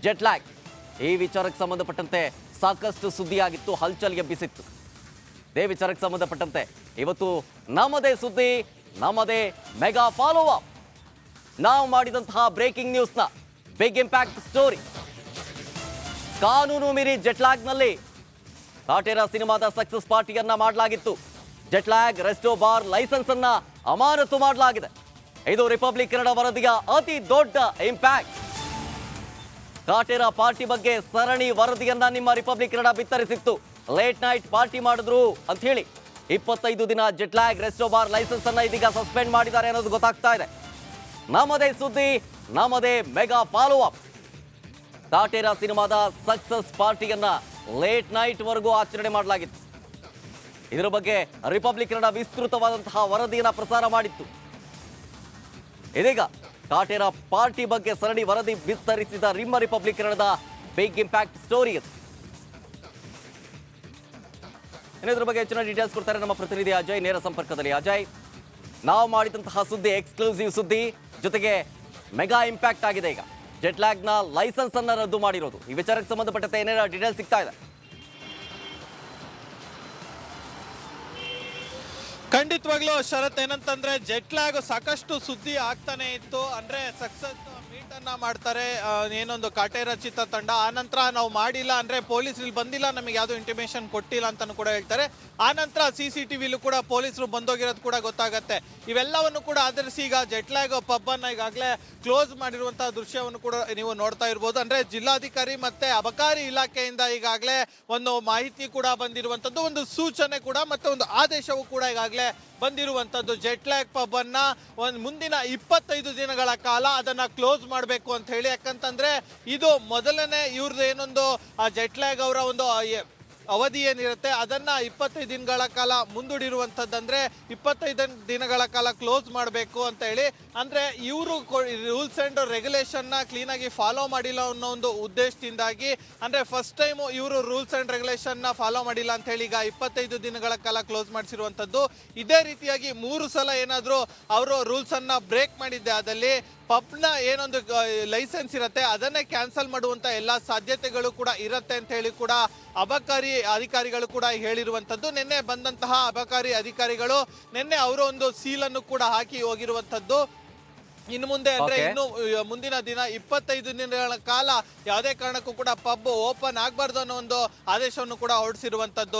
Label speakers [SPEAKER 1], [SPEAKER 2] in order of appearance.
[SPEAKER 1] Jet lag. ಈ ವಿಚಾರಕ್ಕೆ ಸಂಬಂಧಪಟ್ಟಂತೆ ಸಾಕಷ್ಟು ಸುದ್ದಿಯಾಗಿತ್ತು, ಹಲ್ಚಲ್ ಎಬ್ಬಿಸಿತ್ತು. ಇದೇ ವಿಚಾರಕ್ಕೆ ಸಂಬಂಧಪಟ್ಟಂತೆ ಇವತ್ತು ನಮ್ಮದೇ ಸುದ್ದಿ, ನಮ್ಮದೇ ಮೆಗಾ ಫಾಲೋ ಅಪ್. ನಾವು ಮಾಡಿದಂತಹ ಬ್ರೇಕಿಂಗ್ ನ್ಯೂಸ್ನ ಬಿಗ್ ಇಂಪ್ಯಾಕ್ಟ್ ಸ್ಟೋರಿ. ಕಾನೂನು ಮೀರಿ ಜೆಟ್ ಲ್ಯಾಗ್ನಲ್ಲಿ ಕಾಟೇರ ಸಿನಿಮಾದ ಸಕ್ಸಸ್ ಪಾರ್ಟಿಯನ್ನ ಮಾಡಲಾಗಿತ್ತು. Jet lag resto bar licence ಅನ್ನ ಅಮಾನತು ಮಾಡಲಾಗಿದೆ. ಇದು ರಿಪಬ್ಲಿಕ್ ಕನ್ನಡ ವರದಿಯ ಅತಿ ದೊಡ್ಡ ಇಂಪ್ಯಾಕ್ಟ್. ಕಾಟೇರ ಪಾರ್ಟಿ ಬಗ್ಗೆ ಸರಣಿ ವರದಿಯನ್ನ ನಿಮ್ಮ ರಿಪಬ್ಲಿಕ್ ಕನ್ನಡ ಬಿತ್ತರಿಸಿತ್ತು. ಲೇಟ್ ನೈಟ್ ಪಾರ್ಟಿ ಮಾಡಿದ್ರು ಅಂತ ಹೇಳಿ 25 ದಿನ Jet lag resto bar licence ಅನ್ನ ಇದೀಗ ಸಸ್ಪೆಂಡ್ ಮಾಡಿದ್ದಾರೆ ಅನ್ನೋದು ಗೊತ್ತಾಗ್ತಾ ಇದೆ. ನಮ್ಮದೇ ಸುದ್ದಿ, ನಮ್ಮದೇ ಮೆಗಾ ಫಾಲೋ ಅಪ್. ಕಾಟೇರ ಸಿನಿಮಾದ ಸಕ್ಸಸ್ ಪಾರ್ಟಿಯನ್ನ ಲೇಟ್ ನೈಟ್ ವರೆಗೂ ಆಚರಣೆ ಮಾಡಲಾಗಿತ್ತು. ಇದರ ಬಗ್ಗೆ ರಿಪಬ್ಲಿಕ್ ಕನ್ನಡ ವಿಸ್ತೃತವಾದಂತಹ ವರದಿಯನ್ನ ಪ್ರಸಾರ ಮಾಡಿತ್ತು. ಇದೀಗ ಕಾಟೇರ ಪಾರ್ಟಿ ಬಗ್ಗೆ ಸರಣಿ ವರದಿ ವಿಸ್ತರಿಸಿದ ನಿಮ್ಮ ರಿಪಬ್ಲಿಕ್ ಕನ್ನಡದ ಬಿಗ್ ಇಂಪ್ಯಾಕ್ಟ್ ಸ್ಟೋರಿ ಇದು. ಇದ್ರ ಬಗ್ಗೆ ಹೆಚ್ಚಿನ ಡೀಟೇಲ್ಸ್ ಕೊಡ್ತಾರೆ ನಮ್ಮ ಪ್ರತಿನಿಧಿ ಅಜಯ್ ನೇರ ಸಂಪರ್ಕದಲ್ಲಿ. ಅಜಯ್, ನಾವು ಮಾಡಿದಂತಹ ಸುದ್ದಿ ಎಕ್ಸ್ಕ್ಲೂಸಿವ್ ಸುದ್ದಿ, ಜೊತೆಗೆ ಮೆಗಾ ಇಂಪ್ಯಾಕ್ಟ್ ಆಗಿದೆ. ಈಗ ಜೆಟ್ ಲ್ಯಾಗ್ ನ ಲೈಸೆನ್ಸ್ ಅನ್ನ ರದ್ದು ಮಾಡಿರೋದು, ಈ ವಿಚಾರಕ್ಕೆ ಸಂಬಂಧಪಟ್ಟಂತೆ ಏನೇನು ಡೀಟೇಲ್ಸ್ ಸಿಗ್ತಾ ಇದೆ?
[SPEAKER 2] ಖಂಡಿತವಾಗ್ಲೂ ಶರತ್, ಏನಂತಂದ್ರೆ ಜೆಟ್ ಲ್ಯಾಗ್ ಸಾಕಷ್ಟು ಸುದ್ದಿ ಆಗ್ತಾನೆ ಇತ್ತು. ಅಂದ್ರೆ ಸಕ್ಸಸ್ ಮೀಟ್ ಅನ್ನ ಮಾಡ್ತಾರೆ ಏನೊಂದು ಕಾಟೇರ ಚಿತ್ರತಂಡ, ಆನಂತರ ನಾವು ಮಾಡಿಲ್ಲ ಅಂದ್ರೆ ಪೊಲೀಸರು ಇಲ್ಲಿ ಬಂದಿಲ್ಲ, ನಮಗೆ ಯಾವ್ದು ಇಂಟಿಮೇಷನ್ ಕೊಟ್ಟಿಲ್ಲ ಅಂತಾನು ಕೂಡ ಹೇಳ್ತಾರೆ. ಆನಂತರ CCTVಲೂ ಕೂಡ ಪೊಲೀಸರು ಬಂದೋಗಿರೋದು ಕೂಡ ಗೊತ್ತಾಗತ್ತೆ. ಇವೆಲ್ಲವನ್ನು ಕೂಡ ಆಧರಿಸಿ ಈಗ ಜೆಟ್ ಲ್ಯಾಗ್ ಪಬ್ ಅನ್ನ ಈಗಾಗಲೇ ಕ್ಲೋಸ್ ಮಾಡಿರುವಂತಹ ದೃಶ್ಯವನ್ನು ಕೂಡ ನೀವು ನೋಡ್ತಾ ಇರ್ಬೋದು. ಅಂದ್ರೆ ಜಿಲ್ಲಾಧಿಕಾರಿ ಮತ್ತೆ ಅಬಕಾರಿ ಇಲಾಖೆಯಿಂದ ಈಗಾಗಲೇ ಒಂದು ಮಾಹಿತಿ ಕೂಡ ಬಂದಿರುವಂತದ್ದು, ಒಂದು ಸೂಚನೆ ಕೂಡ ಮತ್ತೆ ಒಂದು ಆದೇಶವೂ ಕೂಡ ಈಗಾಗಲೇ ಬಂದಿರುವಂತದ್ದು. ಜೆಟ್ ಲ್ಯಾಗ್ ಪಬ್ ಅನ್ನ ಮುಂದಿನ 25 ದಿನಗಳ ಕಾಲ ಅದನ್ನ ಕ್ಲೋಸ್ ಮಾಡಬೇಕು ಅಂತ ಹೇಳಿ. ಯಾಕಂತಂದ್ರೆ ಇದು ಮೊದಲನೇ ಇವ್ರದ್ದು ಏನೊಂದು ಜೆಟ್ ಲ್ಯಾಗ್ ಅವರ ಒಂದು ಅವಧಿ ಏನಿರುತ್ತೆ ಅದನ್ನ 25 ದಿನಗಳ ಕಾಲ ಮುಂದೂಡಿರುವಂತದ್ದಂದ್ರೆ 25 ದಿನಗಳ ಕಾಲ ಕ್ಲೋಸ್ ಮಾಡಬೇಕು ಅಂತ ಹೇಳಿ. ಅಂದ್ರೆ ಇವರು ರೂಲ್ಸ್ ಅಂಡ್ ರೆಗ್ಯುಲೇಷನ್ ನ ಕ್ಲೀನ್ ಆಗಿ ಫಾಲೋ ಮಾಡಿಲ್ಲ ಅನ್ನೋ ಒಂದು ಉದ್ದೇಶದಿಂದಾಗಿ, ಅಂದ್ರೆ ಫಸ್ಟ್ ಟೈಮ್ ಇವರು ರೂಲ್ಸ್ ಅಂಡ್ ರೆಗ್ಯುಲೇಷನ್ ನ ಫಾಲೋ ಮಾಡಿಲ್ಲ ಅಂತ ಹೇಳಿ ಈಗ 25 ದಿನಗಳ ಕಾಲ ಕ್ಲೋಸ್ ಮಾಡಿಸಿರುವಂತದ್ದು. ಇದೇ ರೀತಿಯಾಗಿ 3 ಸಲ ಏನಾದ್ರು ಅವರು ರೂಲ್ಸ್ ಅನ್ನ ಬ್ರೇಕ್ ಮಾಡಿದ್ದೆ ಆದಲ್ಲಿ ಪಬ್ನ ಏನೊಂದು ಲೈಸೆನ್ಸ್ ಇರುತ್ತೆ ಅದನ್ನೇ ಕ್ಯಾನ್ಸಲ್ ಮಾಡುವಂತ ಎಲ್ಲಾ ಸಾಧ್ಯತೆಗಳು ಕೂಡ ಇರುತ್ತೆ ಅಂತ ಹೇಳಿ ಕೂಡ ಅಬಕಾರಿ ಅಧಿಕಾರಿಗಳು ಕೂಡ ಹೇಳಿರುವಂತದ್ದು. ನಿನ್ನೆ ಬಂದಂತಹ ಅಬಕಾರಿ ಅಧಿಕಾರಿಗಳು ನಿನ್ನೆ ಅವರು ಒಂದು ಸೀಲನ್ನು ಕೂಡ ಹಾಕಿ ಹೋಗಿರುವಂತದ್ದು. ಇನ್ನು ಮುಂದೆ ಅಂದ್ರೆ ಇನ್ನು ಮುಂದಿನ ದಿನ 25 ದಿನಗಳ ಕಾಲ ಯಾವುದೇ ಕಾರಣಕ್ಕೂ ಕೂಡ ಪಬ್ ಓಪನ್ ಆಗಬಾರ್ದು ಅನ್ನೋ ಒಂದು ಆದೇಶವನ್ನು ಕೂಡ ಹೊರಡಿಸಿರುವಂತದ್ದು.